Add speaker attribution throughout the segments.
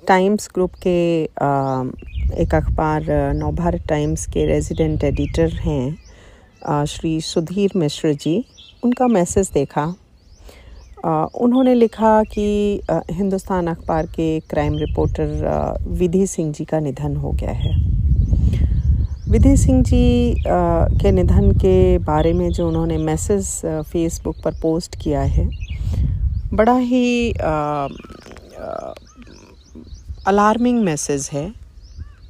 Speaker 1: Times group के एक अखबार नवभारत टाइम्स के रेजिडेंट एडिटर हैं श्री सुधीर मिश्र जी। उनका मैसेज देखा। उन्होंने लिखा कि हिंदुस्तान अखबार के क्राइम रिपोर्टर विधि सिंह जी का निधन हो गया है। विधि सिंह जी के निधन के बारे में जो उन्होंने मैसेज फेसबुक पर पोस्ट किया है, बड़ा ही अलार्मिंग मैसेज है,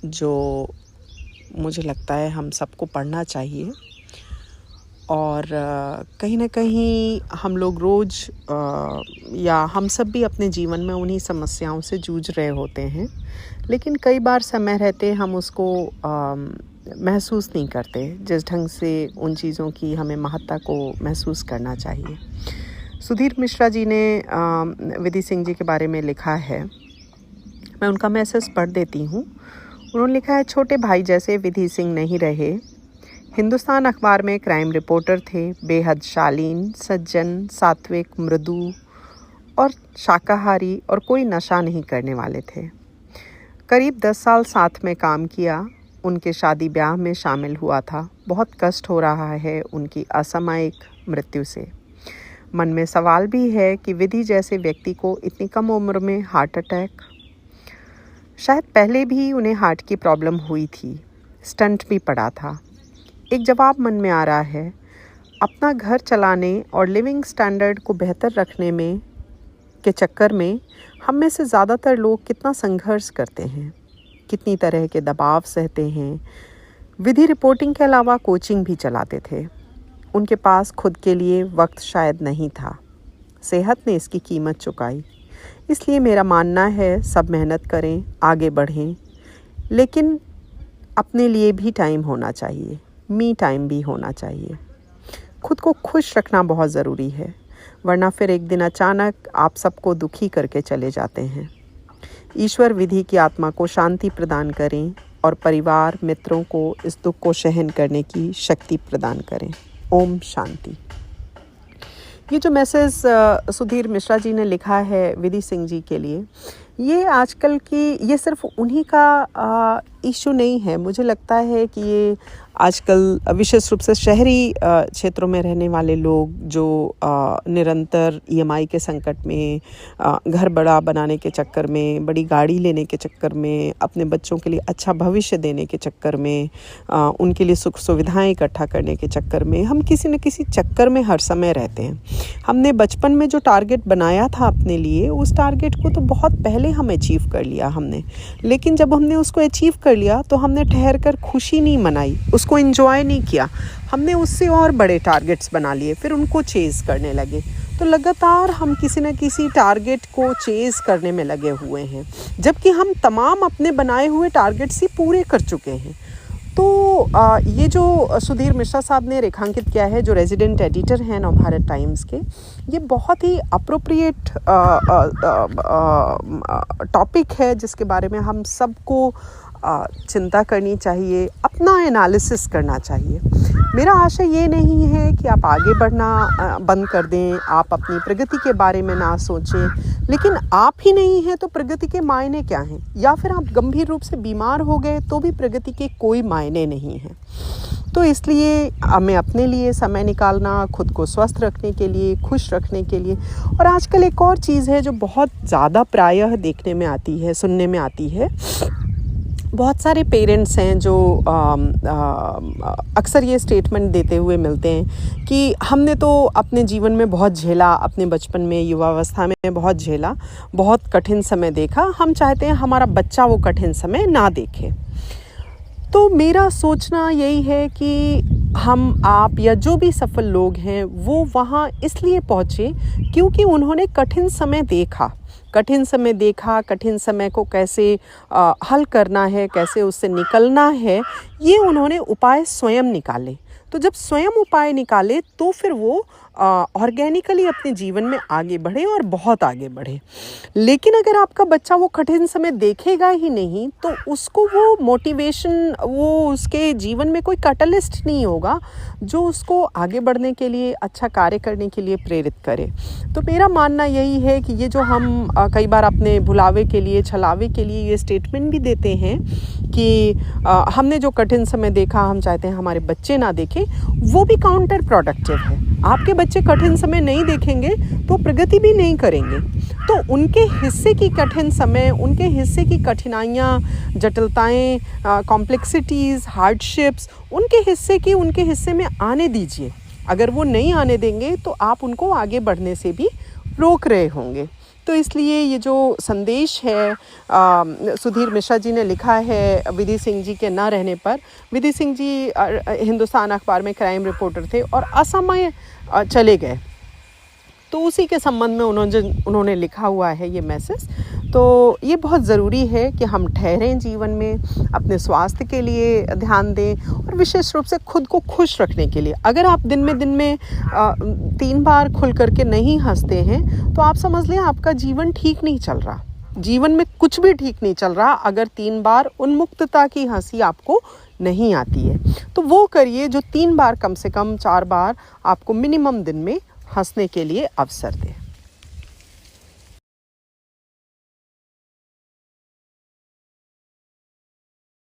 Speaker 1: जो मुझे लगता है हम सबको पढ़ना चाहिए। और कहीं ना कहीं हम लोग रोज़ या हम सब भी अपने जीवन में उन्हीं समस्याओं से जूझ रहे होते हैं, लेकिन कई बार समय रहते हम उसको महसूस नहीं करते जिस ढंग से उन चीज़ों की हमें महत्ता को महसूस करना चाहिए। सुधीर मिश्रा जी ने विधि सिंह जी के बारे में लिखा है। मैं उनका मैसेज पढ़ देती हूँ। उन्होंने लिखा है, छोटे भाई जैसे विधि सिंह नहीं रहे। हिंदुस्तान अखबार में क्राइम रिपोर्टर थे, बेहद शालीन, सज्जन, सात्विक, मृदु और शाकाहारी और कोई नशा नहीं करने वाले थे। करीब 10 साल साथ में काम किया। उनके शादी ब्याह में शामिल हुआ था। बहुत कष्ट हो रहा है उनकी असामयिक मृत्यु से। मन में सवाल भी है कि विधि जैसे व्यक्ति को इतनी कम उम्र में हार्ट अटैक, शायद पहले भी उन्हें हार्ट की प्रॉब्लम हुई थी, स्टंट भी पड़ा था। एक जवाब मन में आ रहा है, अपना घर चलाने और लिविंग स्टैंडर्ड को बेहतर रखने में के चक्कर में हम में से ज़्यादातर लोग कितना संघर्ष करते हैं, कितनी तरह के दबाव सहते हैं। विधि रिपोर्टिंग के अलावा कोचिंग भी चलाते थे। उनके पास खुद के लिए वक्त शायद नहीं था। सेहत ने इसकी कीमत चुकाई। इसलिए मेरा मानना है सब मेहनत करें, आगे बढ़ें, लेकिन अपने लिए भी टाइम होना चाहिए, मी टाइम भी होना चाहिए। खुद को खुश रखना बहुत ज़रूरी है, वरना फिर एक दिन अचानक आप सबको दुखी करके चले जाते हैं। ईश्वर विधि की आत्मा को शांति प्रदान करें और परिवार मित्रों को इस दुख को सहन करने की शक्ति प्रदान करें। ओम शांति। ये जो मैसेज सुधीर मिश्रा जी ने लिखा है विधि सिंह जी के लिए, ये आजकल की, ये सिर्फ उन्हीं का इशू नहीं है। मुझे लगता है कि ये आजकल विशेष रूप से शहरी क्षेत्रों में रहने वाले लोग जो निरंतर ईएमआई के संकट में, घर बड़ा बनाने के चक्कर में, बड़ी गाड़ी लेने के चक्कर में, अपने बच्चों के लिए अच्छा भविष्य देने के चक्कर में, उनके लिए सुख सुविधाएं इकट्ठा करने के चक्कर में, हम किसी न किसी चक्कर में हर समय रहते हैं। हमने बचपन में जो टारगेट बनाया था अपने लिए, उस टारगेट को तो बहुत पहले हम अचीव कर लिया हमने, लेकिन जब हमने उसको अचीव कर लिया तो हमने ठहर कर खुशी नहीं मनाई, उसको एंजॉय नहीं किया। हमने उससे और बड़े टारगेट्स बना लिए, फिर उनको चेज़ करने लगे। तो लगातार हम किसी न किसी टारगेट को चेज़ करने में लगे हुए हैं, जबकि हम तमाम अपने बनाए हुए टारगेट्स ही पूरे कर चुके हैं। तो ये जो सुधीर मिश्रा साहब ने रेखांकित किया है, जो रेजिडेंट एडिटर हैं नवभारत टाइम्स के, ये बहुत ही अप्रोप्रिएट टॉपिक है जिसके बारे में हम सबको चिंता करनी चाहिए, अपना एनालिसिस करना चाहिए। मेरा आशय ये नहीं है कि आप आगे बढ़ना बंद कर दें, आप अपनी प्रगति के बारे में ना सोचें, लेकिन आप ही नहीं हैं तो प्रगति के मायने क्या हैं? या फिर आप गंभीर रूप से बीमार हो गए तो भी प्रगति के कोई मायने नहीं हैं। तो इसलिए हमें अपने लिए समय निकालना, खुद को स्वस्थ रखने के लिए, खुश रखने के लिए। और आजकल एक और चीज़ है जो बहुत ज़्यादा प्रायः देखने में आती है, सुनने में आती है। बहुत सारे पेरेंट्स हैं जो अक्सर ये स्टेटमेंट देते हुए मिलते हैं कि हमने तो अपने जीवन में बहुत झेला, अपने बचपन में, युवावस्था में बहुत झेला, बहुत कठिन समय देखा, हम चाहते हैं हमारा बच्चा वो कठिन समय ना देखे। तो मेरा सोचना यही है कि हम, आप या जो भी सफल लोग हैं वो वहाँ इसलिए पहुँचे क्योंकि उन्होंने कठिन समय देखा, कठिन समय को कैसे हल करना है, कैसे उससे निकलना है, ये उन्होंने उपाय स्वयं निकाले। तो जब स्वयं उपाय निकाले तो फिर वो ऑर्गेनिकली अपने जीवन में आगे बढ़े और बहुत आगे बढ़े। लेकिन अगर आपका बच्चा वो कठिन समय देखेगा ही नहीं तो उसको वो मोटिवेशन, वो उसके जीवन में कोई कैटलिस्ट नहीं होगा जो उसको आगे बढ़ने के लिए, अच्छा कार्य करने के लिए प्रेरित करे। तो मेरा मानना यही है कि ये जो हम कई बार अपने भुलावे के लिए, छलावे के लिए ये स्टेटमेंट भी देते हैं कि हमने जो कठिन समय देखा हम चाहते हैं हमारे बच्चे ना देखें, वो भी काउंटर प्रोडक्टिव है। आपके बच्चे कठिन समय नहीं देखेंगे तो प्रगति भी नहीं करेंगे। तो उनके हिस्से की कठिन समय, उनके हिस्से की कठिनाइयाँ, जटिलताएं, कॉम्प्लेक्सिटीज़, हार्डशिप्स उनके हिस्से में आने दीजिए। अगर वो नहीं आने देंगे तो आप उनको आगे बढ़ने से भी रोक रहे होंगे। तो इसलिए ये जो संदेश है सुधीर मिश्रा जी ने लिखा है विधि सिंह जी के ना रहने पर। विधि सिंह जी हिंदुस्तान अखबार में क्राइम रिपोर्टर थे और असमय चले गए, तो उसी के संबंध में उन्होंने लिखा हुआ है ये मैसेज। तो ये बहुत ज़रूरी है कि हम ठहरें जीवन में, अपने स्वास्थ्य के लिए ध्यान दें और विशेष रूप से खुद को खुश रखने के लिए। अगर आप दिन में 3 बार खुल करके नहीं हंसते हैं तो आप समझ लें आपका जीवन ठीक नहीं चल रहा। जीवन में कुछ भी ठीक नहीं चल रहा अगर 3 बार उन्मुक्तता की हंसी आपको नहीं आती है। तो वो करिए जो 3 बार, कम से कम 4 बार आपको मिनिमम दिन में हंसने के लिए अवसर दे।